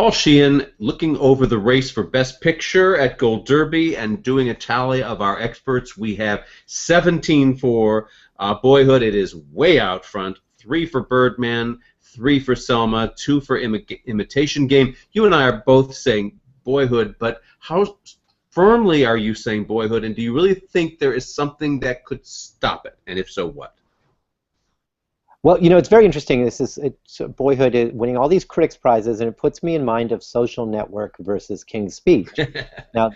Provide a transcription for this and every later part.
Paul Sheehan looking over the race for Best Picture at Gold Derby and doing a tally of our experts. We have 17 for Boyhood. It is way out front. 3 for Birdman, 3 for Selma, 2 for Imitation Game. You and I are both saying Boyhood, but how firmly are you saying Boyhood, and do you really think there is something that could stop it? And if so, what? Well, you know, it's very interesting. It's Boyhood is winning all these critics' prizes, and it puts me in mind of Social Network versus King's Speech. Now,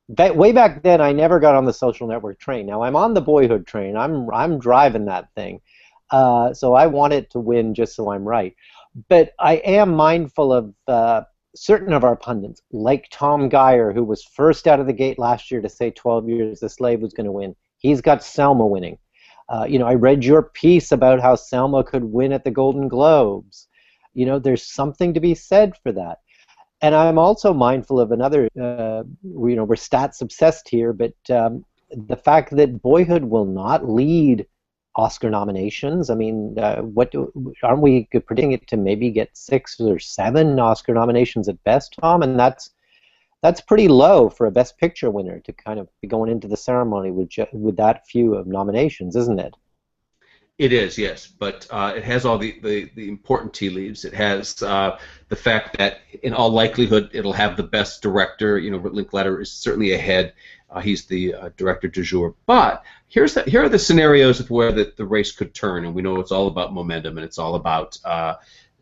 way back then, I never got on the Social Network train. Now, I'm on the Boyhood train. I'm driving that thing. So I want it to win just so I'm right. But I am mindful of certain of our pundits, like Tom Geyer, who was first out of the gate last year to say 12 Years a Slave was going to win. He's got Selma winning. You know, I read your piece about how Selma could win at the Golden Globes. You know, there's something to be said for that. And I'm also mindful of another, you know, we're stats obsessed here, but the fact that Boyhood will not lead Oscar nominations. I mean, aren't we predicting it to maybe get 6 or 7 Oscar nominations at best, Tom? And that's pretty low for a Best Picture winner to kind of be going into the ceremony with that few of nominations, isn't it? It is, yes, but it has all the important tea leaves. It has the fact that, in all likelihood, it'll have the best director. You know, Linklater is certainly ahead. He's the director du jour. But here are the scenarios of where the race could turn, and we know it's all about momentum, and it's all about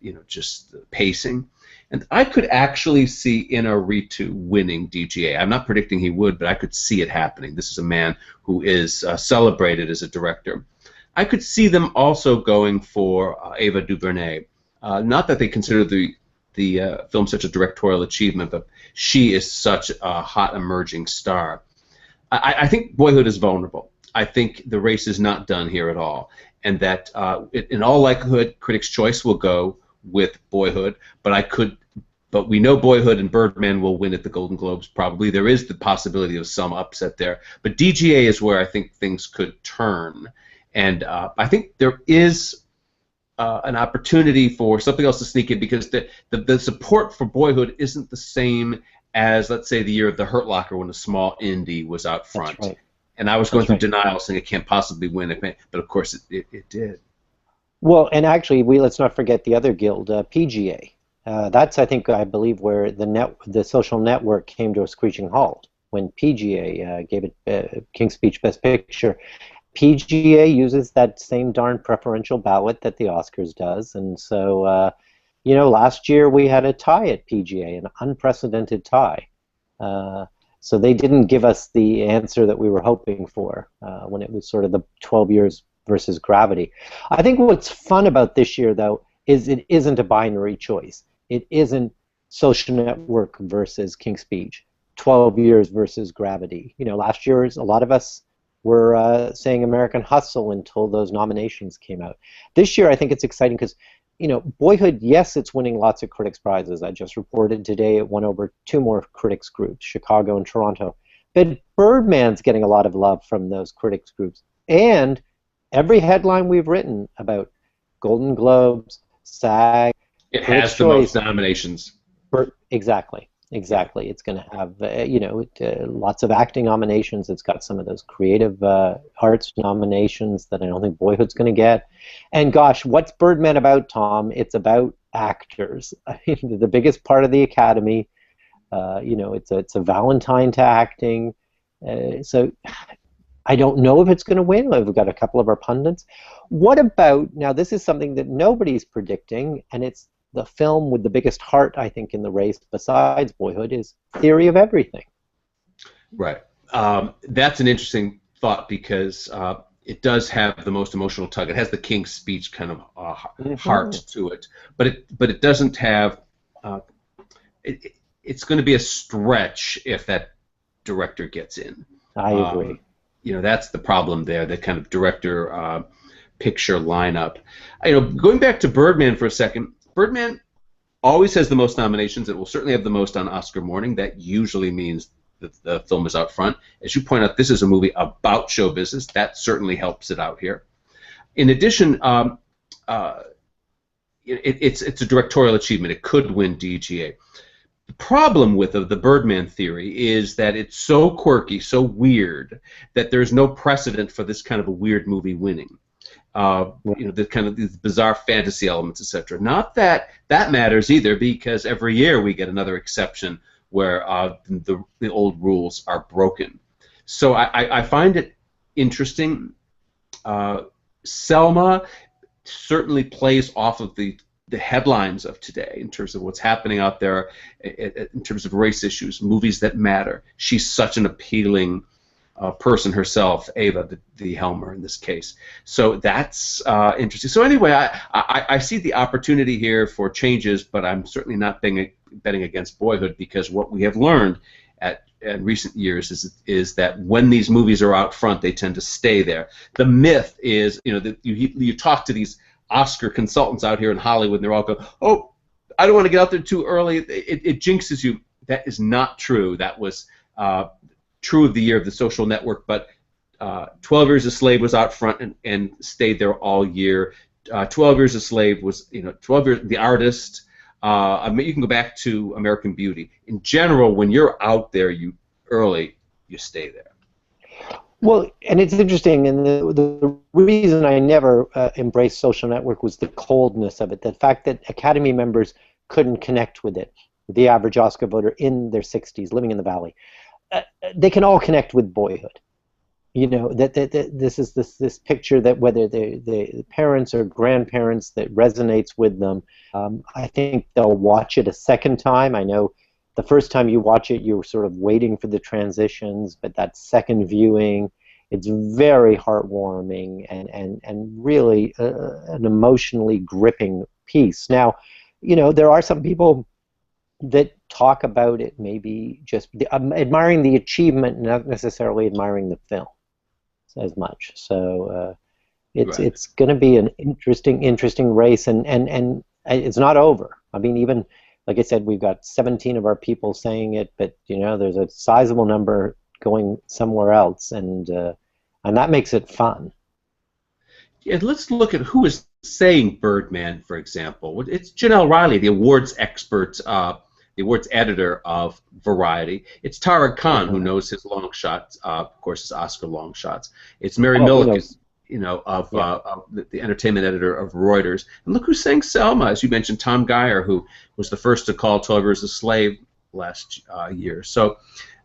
you know, just pacing. And I could actually see Inarritu winning DGA. I'm not predicting he would, but I could see it happening. This is a man who is celebrated as a director. I could see them also going for Ava DuVernay. Not that they consider the film such a directorial achievement, but she is such a hot emerging star. I think Boyhood is vulnerable. I think the race is not done here at all, and that in all likelihood, Critics' Choice will go with Boyhood, but we know Boyhood and Birdman will win at the Golden Globes probably. There is the possibility of some upset there, but DGA is where I think things could turn, and I think there is an opportunity for something else to sneak in, because the support for Boyhood isn't the same as, let's say, the year of The Hurt Locker when a small indie was out front. That's right. And I was going through denial, saying it can't possibly win, but of course it did. Well, and actually, let's not forget the other guild, PGA. That's, I believe, where the Social Network came to a screeching halt when PGA gave it King's Speech Best Picture. PGA uses that same darn preferential ballot that the Oscars does, and so you know, last year we had a tie at PGA, an unprecedented tie. So they didn't give us the answer that we were hoping for when it was sort of the 12 years versus Gravity. I think what's fun about this year, though, is it isn't a binary choice. It isn't Social Network versus King's Speech, 12 years versus Gravity. You know, last year a lot of us were saying American Hustle until those nominations came out. This year I think it's exciting because, you know, Boyhood, yes, it's winning lots of critics' prizes. I just reported today it won over 2 more critics groups, Chicago and Toronto. But Birdman's getting a lot of love from those critics groups. And every headline we've written about Golden Globes, SAG, it has the most nominations. Exactly. It's going to have, you know, lots of acting nominations. It's got some of those creative arts nominations that I don't think Boyhood's going to get. And gosh, what's Birdman about, Tom? It's about actors. I mean, the biggest part of the Academy. You know, it's a Valentine to acting. So I don't know if it's going to win. We've got a couple of our pundits. What about, now this is something that nobody's predicting, and it's the film with the biggest heart, I think, in the race besides Boyhood, is Theory of Everything. Right. That's an interesting thought, because it does have the most emotional tug. It has the King's Speech kind of heart to it, but it doesn't have. It's going to be a stretch if that director gets in. I agree. You know, that's the problem there. The kind of director picture lineup. You know, going back to Birdman for a second. Birdman always has the most nominations. It will certainly have the most on Oscar morning. That usually means that the film is out front. As you point out, this is a movie about show business. That certainly helps it out here. In addition, it's a directorial achievement. It could win DGA. The problem with the Birdman theory is that it's so quirky, so weird, that there's no precedent for this kind of a weird movie winning. The kind of these bizarre fantasy elements, etc. Not that that matters either, because every year we get another exception where the old rules are broken. So I find it interesting. Selma certainly plays off of the headlines of today in terms of what's happening out there in terms of race issues, movies that matter. She's such an appealing person herself, Ava, the Helmer in this case. So that's interesting. So anyway, I see the opportunity here for changes, but I'm certainly not betting against Boyhood, because what we have learned in recent years is that when these movies are out front, they tend to stay there. The myth is, that you talk to these Oscar consultants out here in Hollywood, and they're all going, "Oh, I don't want to get out there too early. It jinxes you." That is not true. That was true of the year of The Social Network, but 12 Years a Slave was out front and stayed there all year. 12 Years a Slave was, 12 Years, The Artist. You can go back to American Beauty. In general, when you're out there, you stay there. Well, and it's interesting, and the reason I never embraced Social Network was the coldness of it, the fact that Academy members couldn't connect with it, the average Oscar voter in their 60s, living in the Valley. They can all connect with Boyhood. That this is this picture that whether the parents or grandparents, that resonates with them. I think they'll watch it a second time. I know the first time you watch it, you're sort of waiting for the transitions, but that second viewing, it's very heartwarming and really an emotionally gripping piece. Now, there are some people that talk about it maybe just admiring the achievement, not necessarily admiring the film as much. So it's going to be an interesting race, and it's not over. I mean, even like I said, we've got 17 of our people saying it, but there's a sizable number going somewhere else, and that makes it fun. Yeah, let's look at who is saying Birdman, for example. It's Janelle Riley, the awards expert, the awards editor of Variety. It's Tara Khan, who knows his long shots, of course, his Oscar long shots. It's Mary Milligan, the entertainment editor of Reuters. And look who's saying Selma, as you mentioned, Tom Geyer, who was the first to call 12 Years a Slave last year. So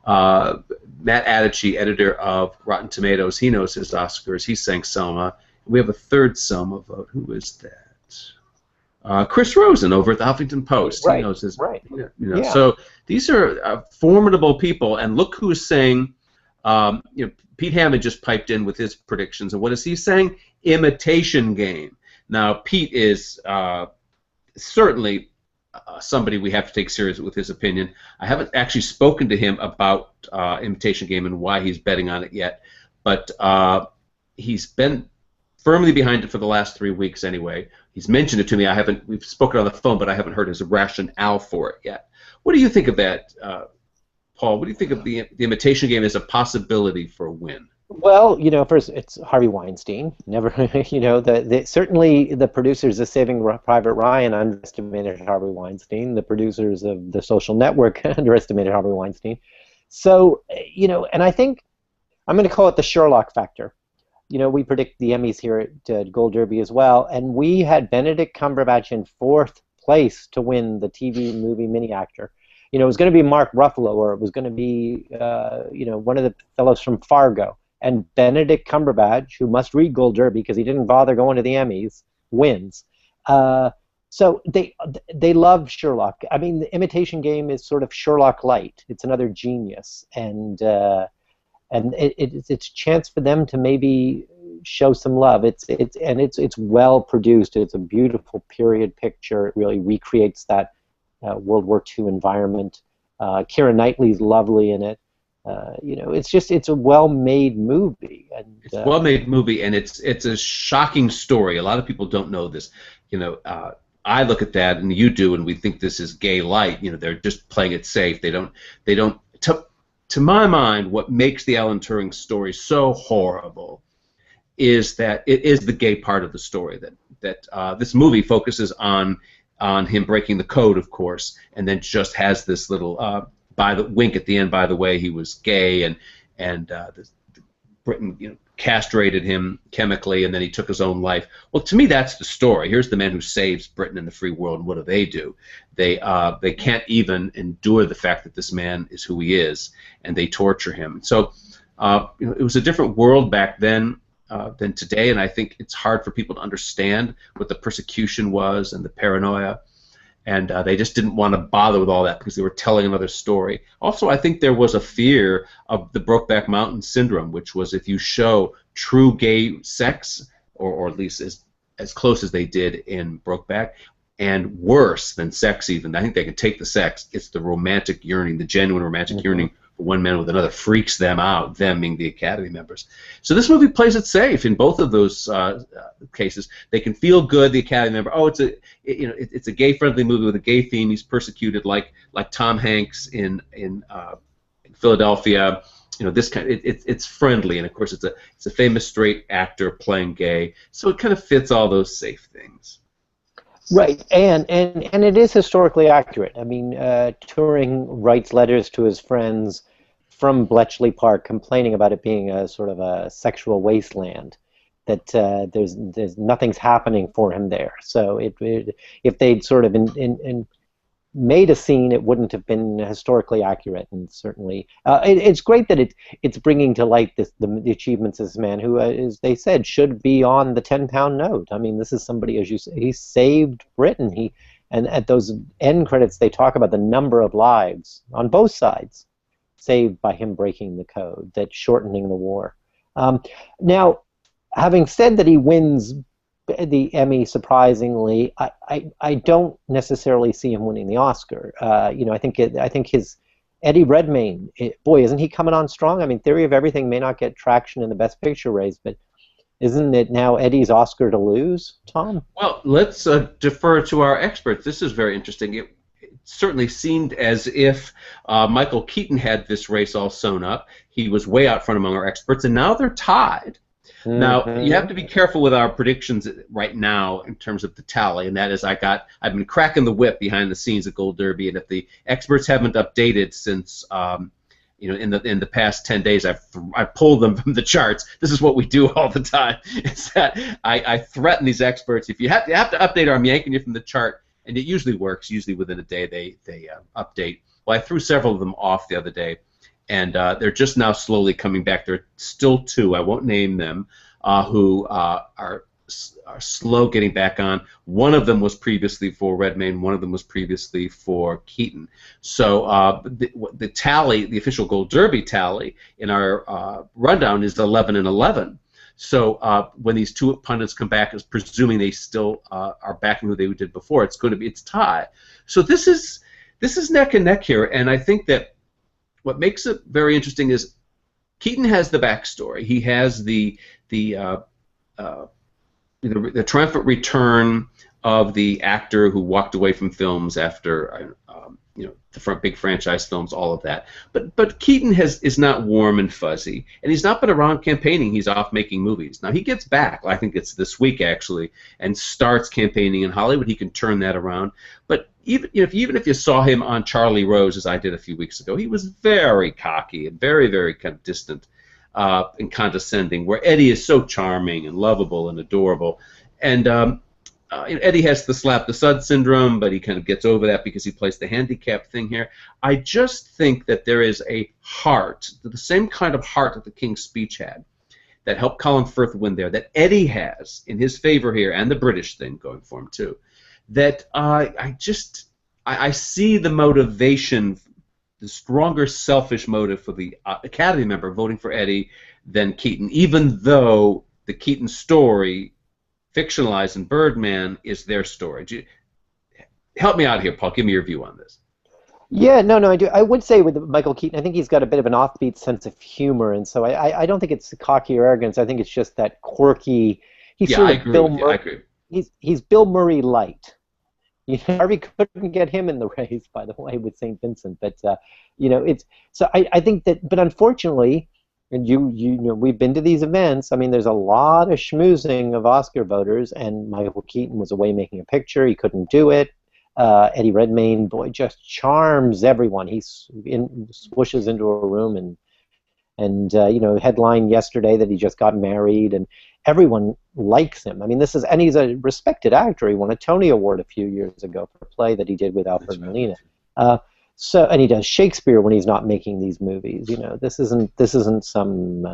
Matt Adichie, editor of Rotten Tomatoes, he knows his Oscars. He's saying Selma. We have a third Selma vote. Who is that? Chris Rosen over at the Huffington Post. Right. He knows his. Right. Yeah. So these are formidable people, and look who's saying. Pete Hammond just piped in with his predictions, and what is he saying? Imitation Game. Now, Pete is certainly somebody we have to take seriously with his opinion. I haven't actually spoken to him about Imitation Game and why he's betting on it yet, but he's been firmly behind it for the last 3 weeks anyway. He's mentioned it to me. We've spoken on the phone, but I haven't heard his rationale for it yet. What do you think of that, Paul? What do you think of the Imitation Game as a possibility for a win? Well, first it's Harvey Weinstein. Never, certainly the producers of Saving Private Ryan underestimated Harvey Weinstein. The producers of The Social Network underestimated Harvey Weinstein. So, and I think I'm going to call it the Sherlock factor. We predict the Emmys here at Gold Derby as well, and we had Benedict Cumberbatch in 4th place to win the TV movie mini actor. It was going to be Mark Ruffalo, or it was going to be, one of the fellows from Fargo. And Benedict Cumberbatch, who must read Gold Derby because he didn't bother going to the Emmys, wins. So they love Sherlock. I mean, the Imitation Game is sort of Sherlock light. It's another genius, and it's a chance for them to maybe show some love. It's well produced. It's a beautiful period picture. It really recreates that World War II environment. Keira Knightley's lovely in it. It's a well-made movie. And, it's a well-made movie, and it's a shocking story. A lot of people don't know this. I look at that, and you do, and we think this is gay light. They're just playing it safe. They don't. To my mind, what makes the Alan Turing story so horrible is that it is the gay part of the story. That this movie focuses on on him breaking the code, of course, and then just has this little by the wink at the end. By the way, he was gay, and Britain, castrated him chemically, and then he took his own life. Well, to me, that's the story. Here's the man who saves Britain and the free world, and what do? They can't even endure the fact that this man is who he is, and they torture him. So it was a different world back then than today, and I think it's hard for people to understand what the persecution was and the paranoia. And they just didn't want to bother with all that because they were telling another story. Also, I think there was a fear of the Brokeback Mountain syndrome, which was if you show true gay sex, or at least as close as they did in Brokeback, and worse than sex even, I think they could take the sex, it's the romantic yearning, the genuine romantic yearning for one man with another freaks them out, them being the Academy members. So this movie plays it safe in both of those cases. They can feel good, the Academy member. Oh, it's a gay-friendly movie with a gay theme. He's persecuted like Tom Hanks in Philadelphia. This kind. It's friendly, and of course it's a famous straight actor playing gay. So it kind of fits all those safe things. Right, and it is historically accurate. I mean, Turing writes letters to his friends from Bletchley Park complaining about it being a sort of a sexual wasteland, that there's nothing's happening for him there. So if they'd sort of made a scene, it wouldn't have been historically accurate, and certainly it's great that it's bringing to light the achievements of this man who, as they said, should be on the 10-pound note. I mean, this is somebody, as you say, he saved Britain. And at those end credits, they talk about the number of lives on both sides saved by him breaking the code, that shortening the war. Now, having said that he wins the Emmy, surprisingly, I don't necessarily see him winning the Oscar. I think his Eddie Redmayne, boy, isn't he coming on strong? I mean, Theory of Everything may not get traction in the Best Picture race, but isn't it now Eddie's Oscar to lose, Tom? Well, let's defer to our experts. This is very interesting. It certainly seemed as if Michael Keaton had this race all sewn up. He was way out front among our experts, and now they're tied. Now, you have to be careful with our predictions right now in terms of the tally, and that is I've been cracking the whip behind the scenes at Gold Derby, and if the experts haven't updated since in the past 10 days, I've pulled them from the charts. This is what we do all the time. It's that I threaten these experts. If you have to update, or I'm yanking you from the chart, and it usually works. Usually within a day they update. Well, I threw several of them off the other day. And they're just now slowly coming back. There are still two, I won't name them, who are slow getting back on. One of them was previously for Redmayne. One of them was previously for Keaton. So the tally, the official Gold Derby tally in our rundown is 11-11. So when these two pundits come back, is presuming they still are backing who they did before, it's tie. So this is neck and neck here, and I think that what makes it very interesting is Keaton has the backstory. He has the triumphant return of the actor who walked away from films after the big franchise films, all of that. But Keaton is not warm and fuzzy, and he's not been around campaigning. He's off making movies. Now he gets back, I think it's this week actually, and starts campaigning in Hollywood. He can turn that around. But even if you saw him on Charlie Rose, as I did a few weeks ago, he was very cocky and very, very kind of distant and condescending, where Eddie is so charming and lovable and adorable. And Eddie has the slap the sud syndrome, but he kind of gets over that because he plays the handicap thing here. I just think that there is a heart, the same kind of heart that the King's Speech had, that helped Colin Firth win there, that Eddie has in his favor here, and the British thing going for him too. That I see the motivation, the stronger selfish motive for the Academy member voting for Eddie than Keaton, even though the Keaton story, fictionalized in Birdman, is their story. Help me out here, Paul. Give me your view on this. Yeah, no, I do. I would say with Michael Keaton, I think he's got a bit of an offbeat sense of humor, and so I don't think it's cocky or arrogance. I think it's just that quirky. I agree. He's Bill Murray light. Harvey couldn't get him in the race, by the way, with St. Vincent. But it's so I think that. But unfortunately, and we've been to these events. I mean, there's a lot of schmoozing of Oscar voters, and Michael Keaton was away making a picture. He couldn't do it. Eddie Redmayne, boy, just charms everyone. He swooshes into a room and headline yesterday that he just got married, and everyone likes him. I mean, and he's a respected actor. He won a Tony Award a few years ago for a play that he did with Alfred Molina. And he does Shakespeare when he's not making these movies. This isn't some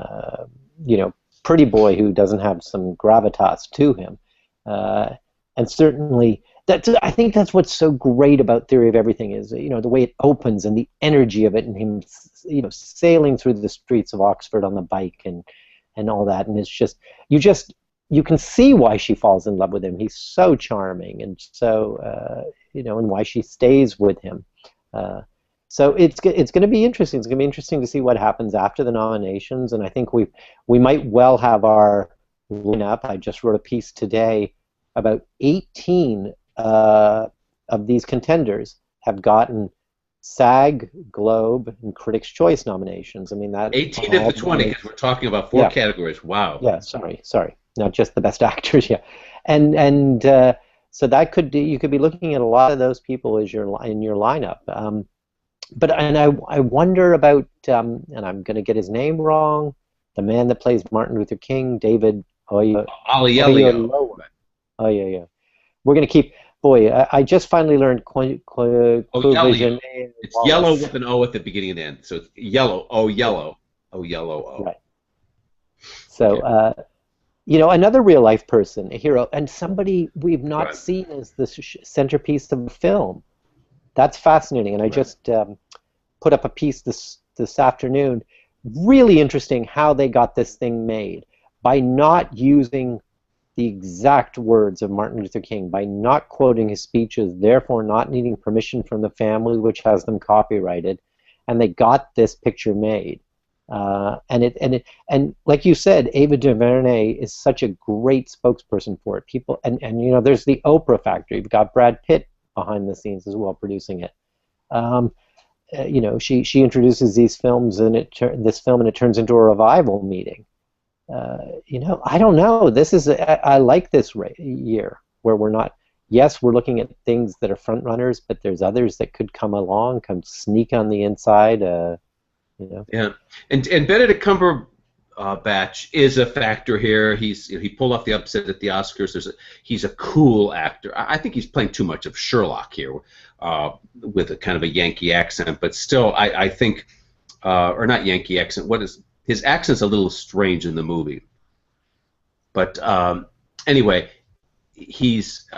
pretty boy who doesn't have some gravitas to him. And certainly, I think that's what's so great about Theory of Everything is, the way it opens and the energy of it, and him, sailing through the streets of Oxford on the bike and all that, and it's just you can see why she falls in love with him. He's so charming, and so and why she stays with him. So it's going to be interesting. It's going to be interesting to see what happens after the nominations, and I think we might well have our lineup. I just wrote a piece today about 18 of these contenders have gotten SAG, Globe, and Critics' Choice nominations. I mean, that 18 of the 20, because we're talking about 4 categories. Wow. Yeah, sorry, not just the best actors. Yeah, and so you could be looking at a lot of those people as in your lineup. But I wonder about, and I'm going to get his name wrong, the man that plays Martin Luther King, David Oyelowo. Oh yeah. We're going to keep. Boy, I just finally learned. It's yellow with an O at the beginning and end, so it's yellow. Yellow. Right. So, another real life person, a hero, and somebody we've not seen as the centerpiece of the film. That's fascinating, and I just put up a piece this afternoon. Really interesting how they got this thing made by not using the exact words of Martin Luther King, by not quoting his speeches, therefore not needing permission from the family, which has them copyrighted, and they got this picture made. And like you said, Ava DuVernay is such a great spokesperson for it. People and there's the Oprah factor. You've got Brad Pitt behind the scenes as well, producing it. She introduces these films, and this film, and it turns into a revival meeting. I don't know. I like this year where we're not. Yes, we're looking at things that are front runners, but there's others that could come along, sneak on the inside. Yeah, and Benedict Cumberbatch is a factor here. He pulled off the upset at the Oscars. He's a cool actor. I think he's playing too much of Sherlock here, with a kind of a Yankee accent, but still, I think, or not Yankee accent. What is his accent's a little strange in the movie, but anyway, he's.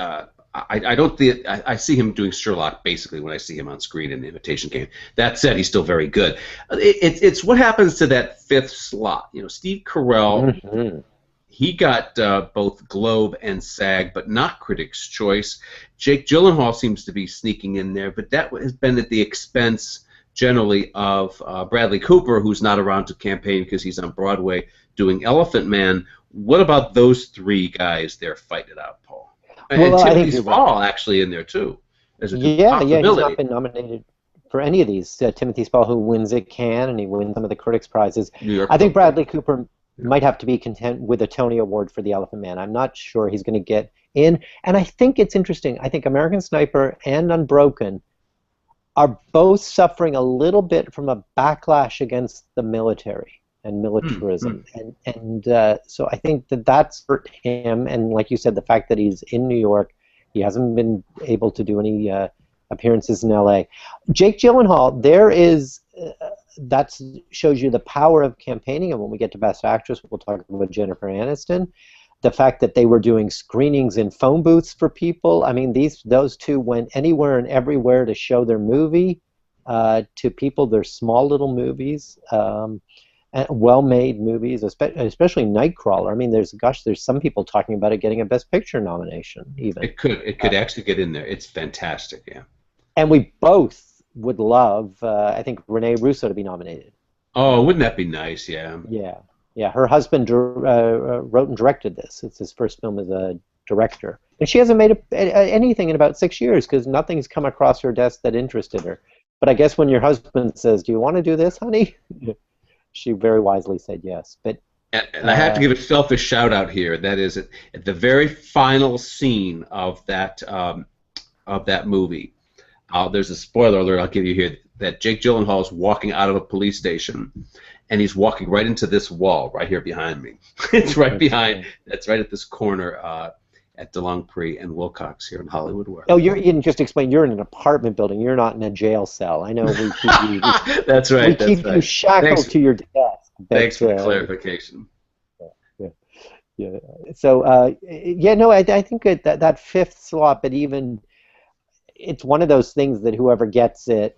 I see him doing Sherlock basically when I see him on screen in The Imitation Game. That said, he's still very good. It's what happens to that 5th slot. Steve Carell, he got both Globe and SAG, but not Critics' Choice. Jake Gyllenhaal seems to be sneaking in there, but that has been at the expense generally of Bradley Cooper, who's not around to campaign because he's on Broadway doing Elephant Man. What about those 3 guys there fighting it out, Paul? And Timothy Spall actually in there too. As a he's not been nominated for any of these. Timothy Spall, who wins at Cannes, and he wins some of the critics' prizes. I think Bradley Cooper might have to be content with a Tony Award for The Elephant Man. I'm not sure he's going to get in. And I think it's interesting. I think American Sniper and Unbroken are both suffering a little bit from a backlash against the military and militarism, and so I think that's hurt him. And like you said, the fact that he's in New York, he hasn't been able to do any appearances in L.A. Jake Gyllenhaal, that shows you the power of campaigning. And when we get to Best Actress, we'll talk about Jennifer Aniston. The fact that they were doing screenings in phone booths for people. I mean, those two went anywhere and everywhere to show their movie to people. They're small little movies. Well-made movies, especially Nightcrawler. I mean, there's some people talking about it getting a Best Picture nomination. Even it could actually get in there. It's fantastic, yeah. And we both would love, I think, Rene Russo to be nominated. Oh, wouldn't that be nice? Yeah. Yeah. Her husband wrote and directed this. It's his first film as a director, and she hasn't made anything in about 6 years because nothing's come across her desk that interested her. But I guess when your husband says, "Do you want to do this, honey?" She very wisely said yes. But and I have to give a selfish shout out here. That is at the very final scene of that of that movie, there's a spoiler alert I'll give you here, that Jake Gyllenhaal is walking out of a police station, and he's walking right into this wall right here behind me. It's right behind. That's right at this corner at DeLongpre and Wilcox here in Hollywood. Where oh, you can just explain. You're in an apartment building. You're not in a jail cell. I know we keep you. That's right. We keep you shackled to your desk. Thanks for the clarification. Yeah. So no, I think that fifth slot, but even it's one of those things that whoever gets it,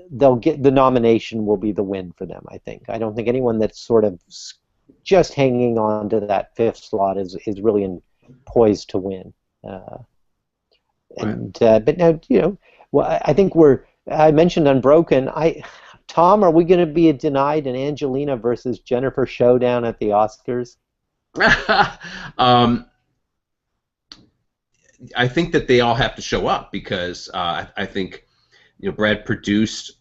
they'll get the nomination will be the win for them. I think. I don't think anyone that's sort of just hanging on to that fifth slot is really poised to win. But now well, I think I mentioned Unbroken. Tom, are we going to be denied an Angelina versus Jennifer showdown at the Oscars? I think that they all have to show up because I think Brad produced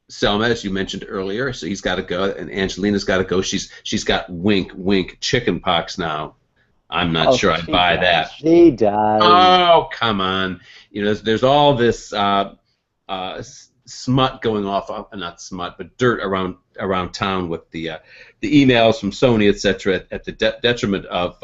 Selma, as you mentioned earlier, so he's got to go, and Angelina's got to go. She's got wink chicken pox now. I'm not sure I'd buy that. She does. Oh, come on. There's all this smut going off, not smut, but dirt around town with the emails from Sony, etc., at the detriment of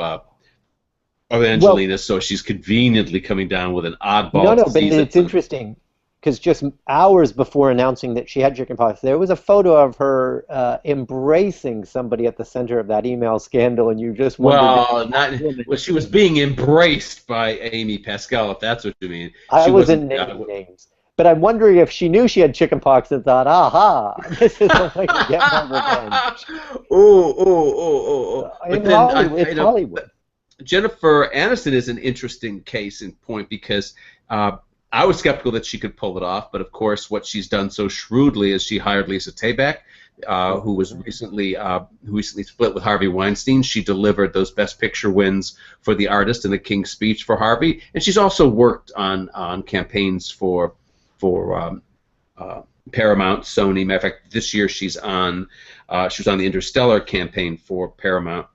Angelina. Well, so she's conveniently coming down with an oddball disease. But it's interesting because just hours before announcing that she had chickenpox, there was a photo of her embracing somebody at the center of that email scandal, and you just wondered. Well, she was being embraced by Amy Pascal, if that's what you mean. I wasn't naming names. But I'm wondering if she knew she had chickenpox and thought, aha, this is the way to get my revenge. It's Hollywood. Jennifer Aniston is an interesting case in point because I was skeptical that she could pull it off, but of course what she's done so shrewdly is she hired Lisa Tayback, who was recently split with Harvey Weinstein. She delivered those Best Picture wins for The Artist and The King's Speech for Harvey, and she's also worked on campaigns for Paramount, Sony. Matter of fact, this year she was on the Interstellar campaign for Paramount,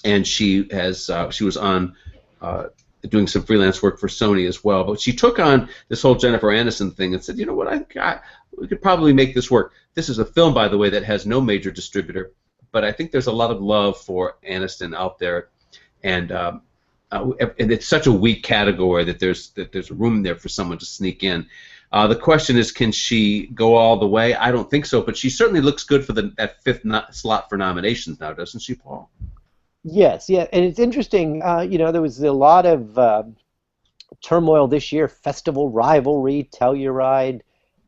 and she was on doing some freelance work for Sony as well. But she took on this whole Jennifer Aniston thing and said, you know what, we could probably make this work. This is a film, by the way, that has no major distributor, but I think there's a lot of love for Aniston out there, and it's such a weak category that there's room there for someone to sneak in. The question is, can she go all the way? I don't think so, but she certainly looks good for that fifth slot for nominations now, doesn't she, Paul? Yes, yeah, and it's interesting. There was a lot of turmoil this year. Festival rivalry, Telluride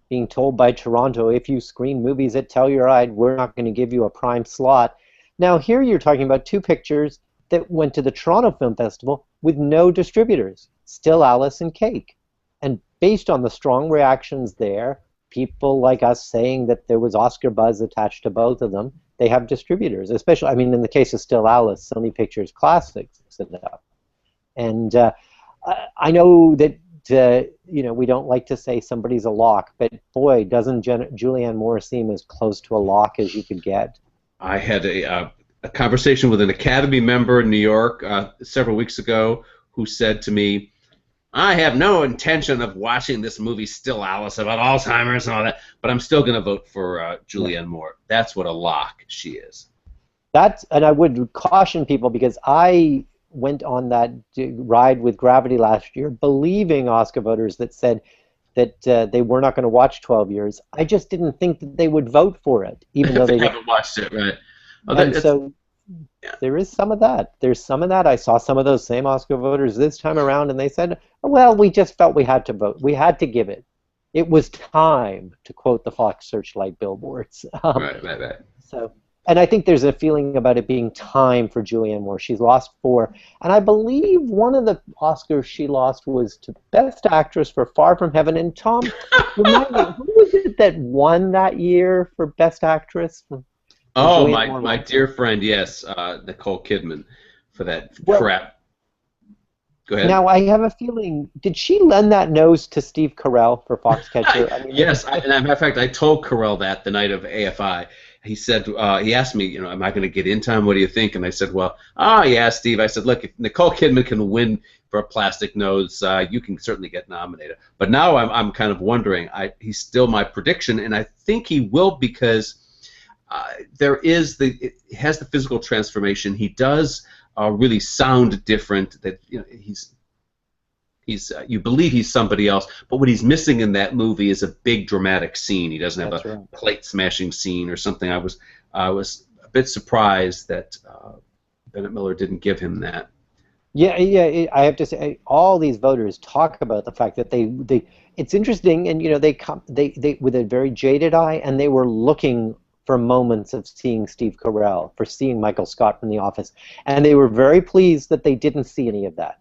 being told by Toronto, if you screen movies at Telluride, we're not going to give you a prime slot. Now here you're talking about two pictures that went to the Toronto Film Festival with no distributors, Still Alice and Cake. And based on the strong reactions there, people like us saying that there was Oscar buzz attached to both of them, they have distributors, especially, in the case of Still Alice, Sony Pictures Classics set it up. And I know that, we don't like to say somebody's a lock, but boy, doesn't Julianne Moore seem as close to a lock as you could get. I had a conversation with an Academy member in New York several weeks ago who said to me, I have no intention of watching this movie Still Alice about Alzheimer's and all that, but I'm still going to vote for Julianne Moore. That's what a lock she is. And I would caution people because I went on that ride with Gravity last year believing Oscar voters that said that they were not going to watch 12 Years. I just didn't think that they would vote for it, even though they haven't watched it, right? There is some of that. There's some of that. I saw some of those same Oscar voters this time around, and they said, well, we just felt we had to vote. We had to give it. It was time, to quote the Fox Searchlight billboards. Right. And I think there's a feeling about it being time for Julianne Moore. She's lost 4. And I believe one of the Oscars she lost was to Best Actress for Far From Heaven. And Tom, remind me, who was it that won that year for Best Actress? Oh, my dear friend, yes, Nicole Kidman for that crap. Go ahead. Now, I have a feeling, did she lend that nose to Steve Carell for Foxcatcher? Yes, and as a matter of fact, I told Carell that the night of AFI. he said, he asked me, am I going to get in time? What do you think? And I said, well, yeah, Steve. I said, look, if Nicole Kidman can win for A Plastic Nose, you can certainly get nominated. But now I'm kind of wondering. He's still my prediction, and I think he will because it has the physical transformation. He does really sound different. That he's you believe he's somebody else, but what he's missing in that movie is a big dramatic scene. He doesn't have a plate smashing scene or something. I was a bit surprised that Bennett Miller didn't give him that. Yeah. I have to say, all these voters talk about the fact that they it's interesting, and they with a very jaded eye, and they were looking for moments of seeing Steve Carell, for seeing Michael Scott from The Office, and they were very pleased that they didn't see any of that.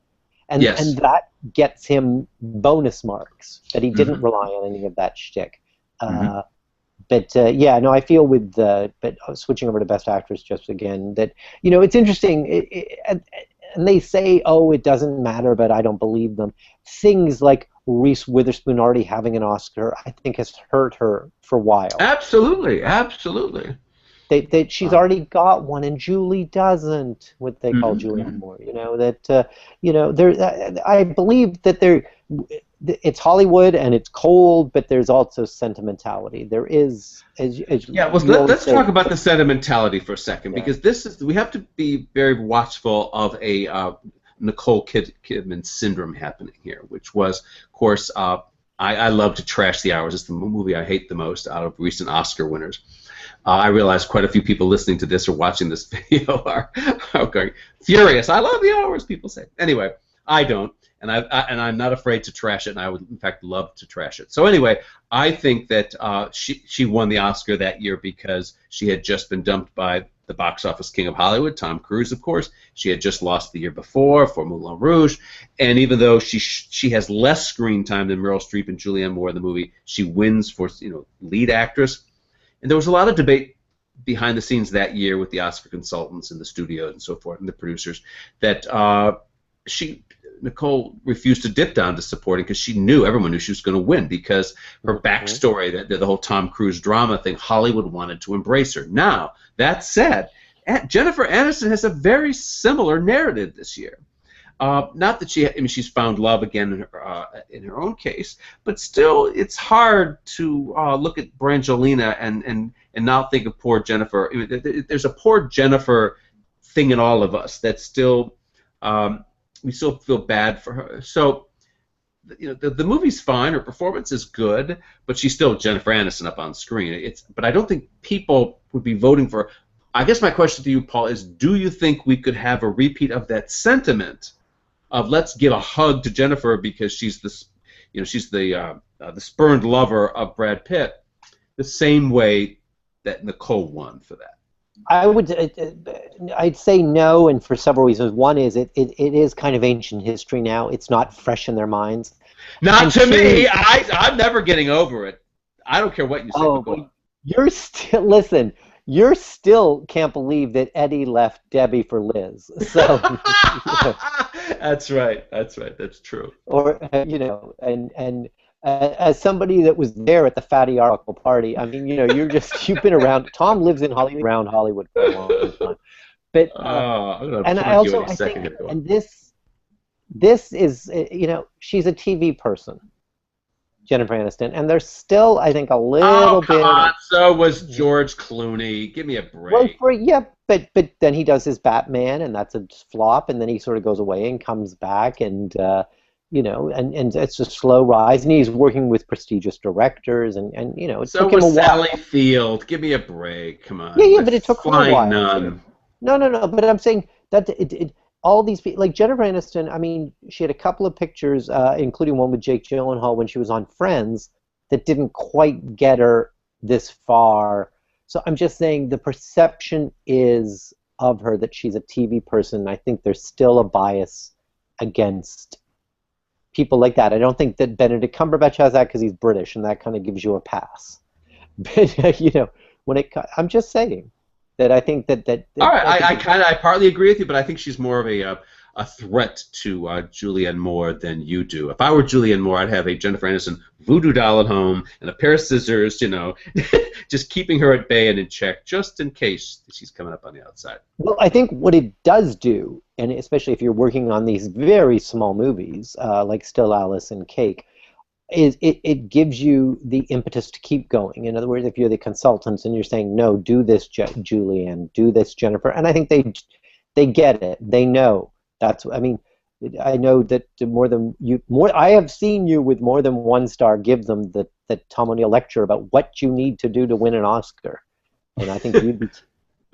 And that gets him bonus marks, that he didn't rely on any of that shtick. But I feel with but switching over to Best Actress just again, that it's interesting, and they say, oh, it doesn't matter, but I don't believe them. Things like Reese Witherspoon already having an Oscar, I think, has hurt her for a while. Absolutely. She's already got one, and Julie doesn't. What they call Julianne Moore, I believe that it's Hollywood and it's cold, but there's also sentimentality. There is, let's talk about the sentimentality for a second, because we have to be very watchful of a Nicole Kidman syndrome happening here, which was, of course, I love to trash the hours. It's the movie I hate the most out of recent Oscar winners. I realize quite a few people listening to this or watching this video are going furious. I love the hours, people say. Anyway, I don't, and I'm not afraid to trash it, and I would, in fact, love to trash it. So anyway, I think that she won the Oscar that year because she had just been dumped by the box office king of Hollywood, Tom Cruise, of course. She had just lost the year before for Moulin Rouge, and even though she has less screen time than Meryl Streep and Julianne Moore in the movie, she wins for lead actress. And there was a lot of debate behind the scenes that year with the Oscar consultants and the studio and so forth and the producers that Nicole refused to dip down to supporting because everyone knew she was going to win because her backstory, the whole Tom Cruise drama thing, Hollywood wanted to embrace her. Now, that said, Jennifer Aniston has a very similar narrative this year. Not that she's found love again in her own case, but still, it's hard to look at Brangelina and not think of poor Jennifer. I mean, there's a poor Jennifer thing in all of us that still we still feel bad for her. So, the movie's fine. Her performance is good, but she's still Jennifer Aniston up on screen. But I don't think people would be voting for her. I guess my question to you, Paul, is: do you think we could have a repeat of that sentiment? Of let's give a hug to Jennifer because she's the spurned lover of Brad Pitt, the same way that Nicole won for that. I'd say no, and for several reasons. One is it is kind of ancient history now. It's not fresh in their minds. Not to me. I'm never getting over it. I don't care what you say. Oh, you're still listen. You still can't believe that Eddie left Debbie for Liz. So That's right. That's true. Or and as somebody that was there at the Fatty Article party, I mean, you've been around. Tom lives in Hollywood, around Hollywood for a long time. But and I think, and this is she's a TV person, Jennifer Aniston, and there's still, I think, a little bit. On. So was George Clooney. Give me a break. Well, but then he does his Batman, and that's a flop, and then he sort of goes away and comes back, and and it's a slow rise, and he's working with prestigious directors, and it so took him a while. Sally Field. Give me a break. Come on. Yeah, but it took her a while. Nun. No. But I'm saying that all these people, like Jennifer Aniston, I mean, she had a couple of pictures, including one with Jake Gyllenhaal when she was on Friends, that didn't quite get her this far. So I'm just saying the perception is of her that she's a TV person. I think there's still a bias against people like that. I don't think that Benedict Cumberbatch has that because he's British, and that kind of gives you a pass. But I'm just saying that I think that all right, I partly agree with you, but I think she's more of a threat to Julianne Moore than you do. If I were Julianne Moore, I'd have a Jennifer Aniston voodoo doll at home and a pair of scissors, just keeping her at bay and in check, just in case she's coming up on the outside. Well, I think what it does do, and especially if you're working on these very small movies like Still Alice and Cake, is it gives you the impetus to keep going. In other words, if you're the consultants and you're saying, no, do this, Julianne, do this, Jennifer, and I think they get it. They know. I know that I have seen you with more than one star give them the Tom O'Neill lecture about what you need to do to win an Oscar, and I think you'd be.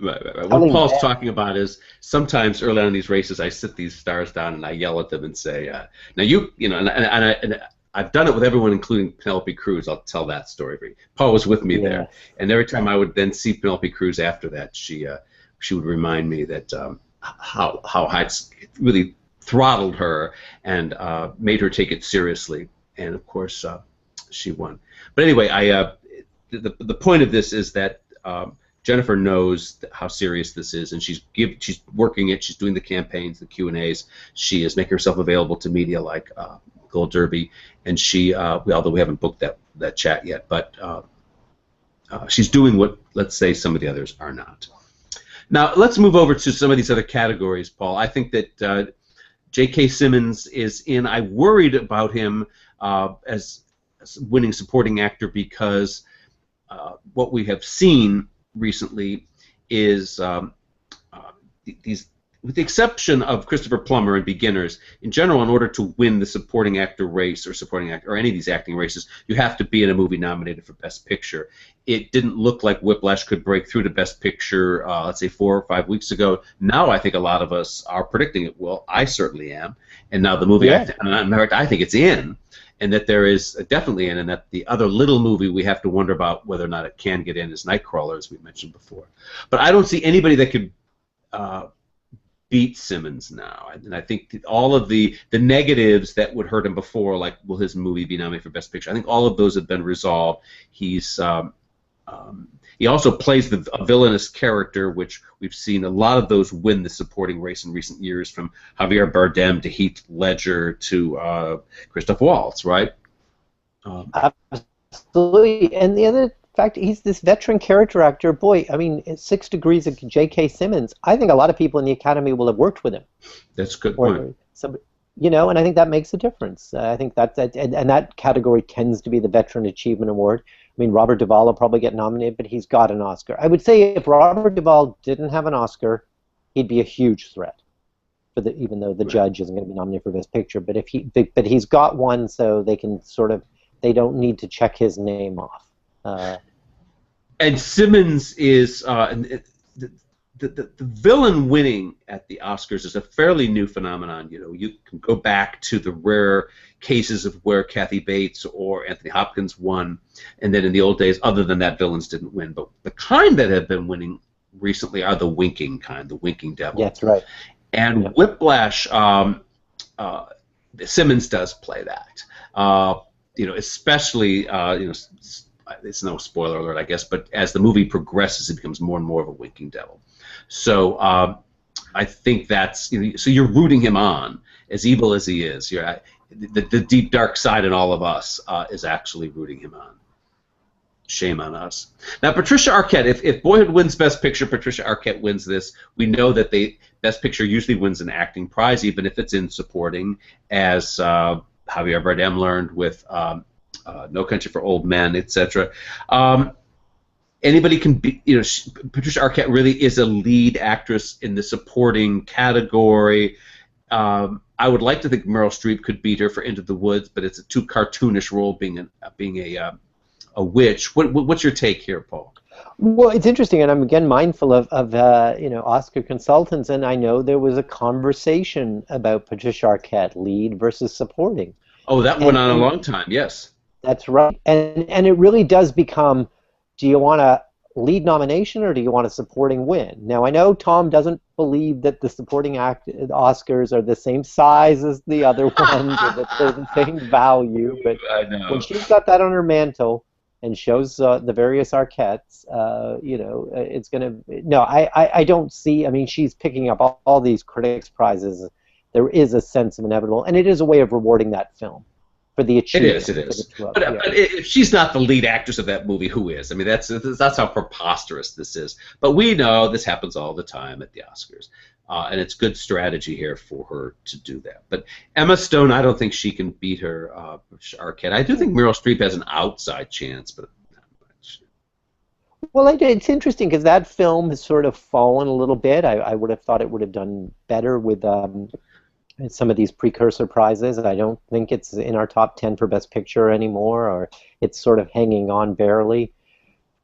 Right. What Paul's talking about is sometimes early on in these races, I sit these stars down and I yell at them and say, "Now and I've done it with everyone, including Penelope Cruz. I'll tell that story for you. Paul was with me there, and every time I would then see Penelope Cruz after that, she would remind me that how I really throttled her and made her take it seriously, and of course she won. But anyway, the point of this is that Jennifer knows how serious this is, and she's working it. She's doing the campaigns, the Q&As. She is making herself available to media like Gold Derby, and she, although we haven't booked that chat yet, but she's doing what, let's say, some of the others are not. Now, let's move over to some of these other categories, Paul. I think that J.K. Simmons is in. I worried about him as winning supporting actor because what we have seen recently is these, with the exception of Christopher Plummer and Beginners, in general, in order to win the supporting actor race or supporting actor or any of these acting races, you have to be in a movie nominated for Best Picture. It didn't look like Whiplash could break through to Best Picture, let's say 4 or 5 weeks ago. Now I think a lot of us are predicting it. Well, I certainly am. And now the movie, I think it's in, and that there is definitely in, and that the other little movie we have to wonder about whether or not it can get in is Nightcrawler, as we mentioned before. But I don't see anybody that could beat Simmons now, and I think all of the negatives that would hurt him before, like will his movie be nominated for Best Picture, I think all of those have been resolved. He also plays a villainous character, which we've seen a lot of those win the supporting race in recent years, from Javier Bardem to Heath Ledger to Christoph Waltz, right? Absolutely, and the other fact, he's this veteran character actor. Boy, I mean, 6 Degrees of J.K. Simmons. I think a lot of people in the Academy will have worked with him. That's a good point. And I think that makes a difference. I think that that category tends to be the Veteran Achievement Award. I mean, Robert Duvall will probably get nominated, but he's got an Oscar. I would say if Robert Duvall didn't have an Oscar, he'd be a huge threat. Even though the judge isn't going to be nominated for Best Picture, but he's got one, so they can they don't need to check his name off. And Simmons is the villain winning at the Oscars is a fairly new phenomenon. You can go back to the rare cases of where Kathy Bates or Anthony Hopkins won, and then in the old days, other than that, villains didn't win. But the kind that have been winning recently are the winking kind, the winking devil. Yeah, that's right. And Whiplash, Simmons does play that. Especially it's no spoiler alert, I guess, but as the movie progresses, it becomes more and more of a winking devil. So I think that's, so you're rooting him on, as evil as he is. The deep, dark side in all of us is actually rooting him on. Shame on us. Now, Patricia Arquette, if Boyhood wins Best Picture, Patricia Arquette wins this. We know that Best Picture usually wins an acting prize, even if it's in supporting, as Javier Bardem learned with No Country for Old Men, etc. Anybody can be, Patricia Arquette really is a lead actress in the supporting category. I would like to think Meryl Streep could beat her for Into the Woods, but it's a too cartoonish role being a witch. What's your take here, Paul? Well, it's interesting, and I'm again mindful of Oscar consultants, and I know there was a conversation about Patricia Arquette, lead versus supporting. Oh, that went on a long time. Yes. That's right, and it really does become, do you want a lead nomination or do you want a supporting win? Now, I know Tom doesn't believe that the supporting Oscars are the same size as the other ones, or that they're the same value, but I know. When she's got that on her mantle and shows the various Arquettes, it's going to... No, I don't see... I mean, she's picking up all these critics' prizes there is a sense of inevitable, and it is a way of rewarding that film for the achievement. It is. But if she's not the lead actress of that movie, who is? I mean, that's how preposterous this is. But we know this happens all the time at the Oscars, and it's good strategy here for her to do that. But Emma Stone, I don't think she can beat her Arquette. I do think Meryl Streep has an outside chance, but not much. Well, it's interesting because that film has sort of fallen a little bit. I would have thought it would have done better with some of these precursor prizes. I don't think it's in our top 10 for Best Picture anymore, or it's sort of hanging on barely.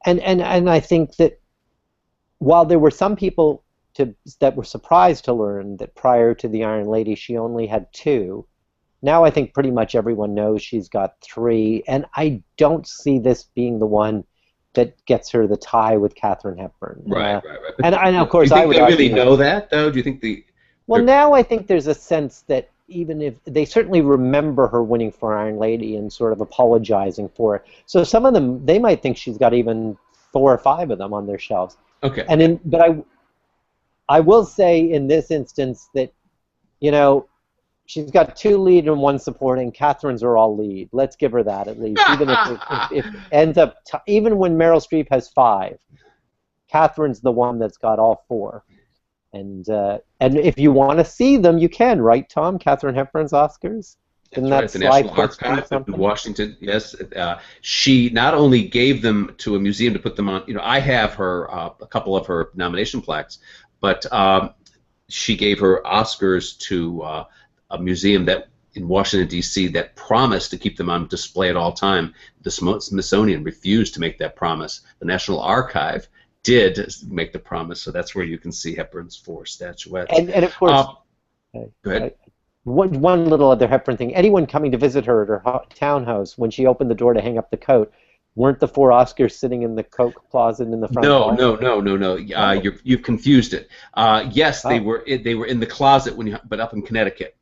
And I think that while there were some people that were surprised to learn that prior to the Iron Lady she only had 2, now I think pretty much everyone knows she's got 3, and I don't see this being the one that gets her the tie with Katharine Hepburn. Right. And of course, do you think I would they really argue, know that, though? Do you think the... Well, now I think there's a sense that even if they certainly remember her winning for Iron Lady and sort of apologizing for it. So some of them, they might think she's got even 4 or 5 of them on their shelves. Okay. But I will say in this instance that, you know, she's got 2 lead and 1 supporting. Catherine's are all lead. Let's give her that at least. Even if it ends up, even when Meryl Streep has 5, Catherine's the one that's got all 4. And if you want to see them, you can, right, Tom? Katharine Hepburn's Oscars? That's right. The National Archive in Washington. Yes, she not only gave them to a museum to put them on. You know, I have her a couple of her nomination plaques, but she gave her Oscars to a museum that in Washington D.C. that promised to keep them on display at all time. The Smithsonian refused to make that promise. The National Archive did make the promise, so that's where you can see Hepburn's 4 statuettes. And of course, go ahead. One little other Hepburn thing. Anyone coming to visit her at her townhouse, when she opened the door to hang up the coat, weren't the 4 Oscars sitting in the coat closet in the front hall? No. You've confused it. Yes, they were in the closet but up in Connecticut.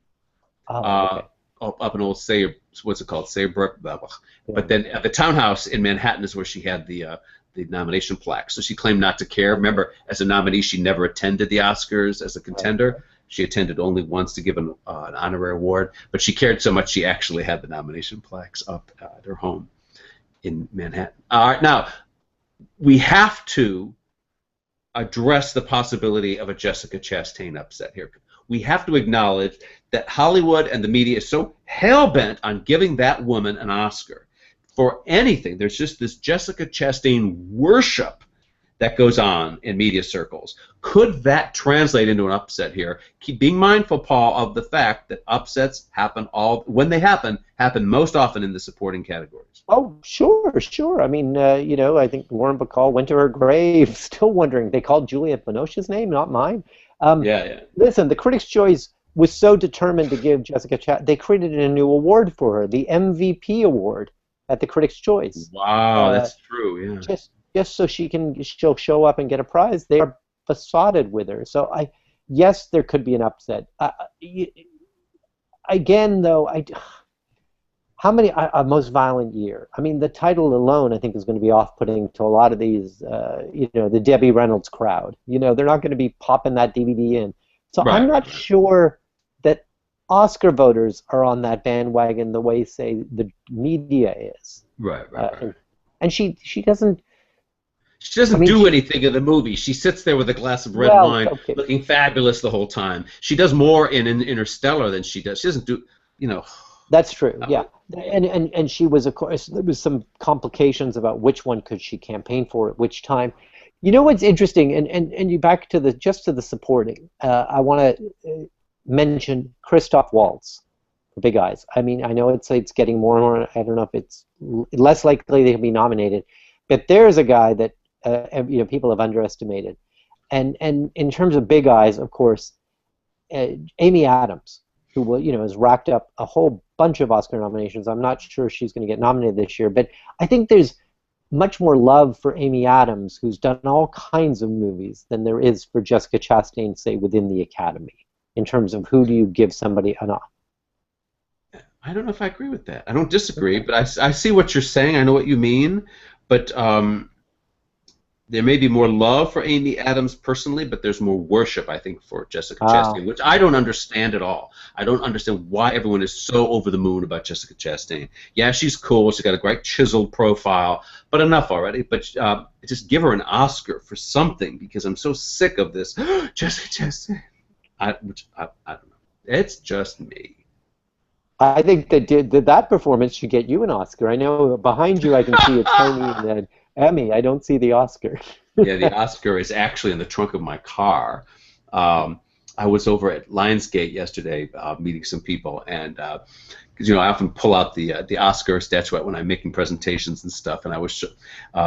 Okay. Up in Old Saybrook, what's it called? Saybrook. Blah, blah. Yeah. But then the townhouse in Manhattan is where she had the nomination plaque. So she claimed not to care. Remember, as a nominee, she never attended the Oscars as a contender. Right. She attended only once to give an honorary award, but she cared so much she actually had the nomination plaques up at her home in Manhattan. All right, now, we have to address the possibility of a Jessica Chastain upset here. We have to acknowledge that Hollywood and the media is so hell-bent on giving that woman an Oscar for anything. There's just this Jessica Chastain worship that goes on in media circles. Could that translate into an upset here? Keep being mindful, Paul, of the fact that upsets happen when they happen most often in the supporting categories. Oh, sure. I mean, I think Lauren Bacall went to her grave still wondering. They called Juliette Binoche's name, not mine. Yeah. Listen, the Critics' Choice was so determined to give Jessica Chastain, they created a new award for her, the MVP award at the Critics' Choice. Wow, that's true, yeah. Just so she'll show up and get a prize. They are besotted with her. So yes, there could be an upset. Again, though, how many Most Violent Year? I mean, the title alone, I think, is going to be off-putting to a lot of these, the Debbie Reynolds crowd. They're not going to be popping that DVD in. So right. I'm not sure that Oscar voters are on that bandwagon the way, say, the media is. Right. And she doesn't. She doesn't do anything in the movie. She sits there with a glass of red wine, looking fabulous the whole time. She does more in Interstellar than she does. She doesn't do, That's true, yeah. And she was, of course, there was some complications about which one could she campaign for at which time. You know what's interesting, and you back to the supporting. I want to mention Christoph Waltz for Big Eyes. I mean, I know it's getting more and more. I don't know if it's less likely they can be nominated, but there's a guy that people have underestimated. And in terms of Big Eyes, of course, Amy Adams, who has racked up a whole bunch of Oscar nominations. I'm not sure she's going to get nominated this year, but I think there's much more love for Amy Adams, who's done all kinds of movies, than there is for Jessica Chastain, say, within the Academy, in terms of who do you give somebody an Oscar. I don't know if I agree with that. I don't disagree, but I see what you're saying. I know what you mean, but there may be more love for Amy Adams personally, but there's more worship, I think, for Jessica Ah, Chastain, which I don't understand at all. I don't understand why everyone is so over the moon about Jessica Chastain. Yeah, she's cool. She's got a great chiseled profile, but enough already. But just give her an Oscar for something, because I'm so sick of this. Jessica Chastain. I don't know. It's just me. I think that performance should get you an Oscar. I know behind you I can see a Tony and an Emmy. I don't see the Oscar. Yeah, the Oscar is actually in the trunk of my car. I was over at Lionsgate yesterday meeting some people, and because I often pull out the Oscar statuette when I'm making presentations and stuff, and I was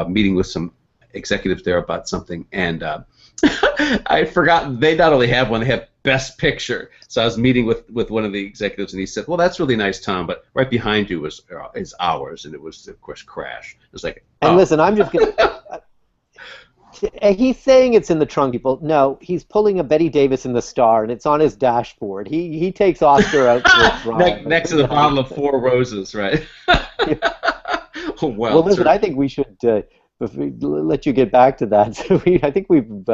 meeting with some executives there about something, and I forgot they not only have one, they have Best Picture. So I was meeting with one of the executives, and he said, "Well, that's really nice, Tom, but right behind you is ours," and it was, of course, Crash. It was like, And oh. listen, I'm just going to... He's saying it's in the trunk, people. No, he's pulling a Betty Davis in the Star, and it's on his dashboard. He takes Oscar out for a drive. Next to the bottle of Four Roses, right? Well, listen, I think we should let you get back to that. So I think we've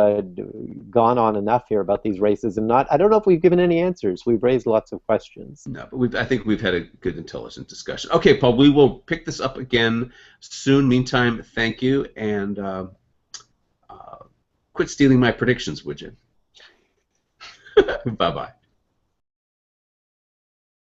gone on enough here about these races, and I don't know if we've given any answers. We've raised lots of questions. No, but I think we've had a good, intelligent discussion. Okay, Paul, we will pick this up again soon. Meantime, thank you, and quit stealing my predictions, would you? Bye-bye.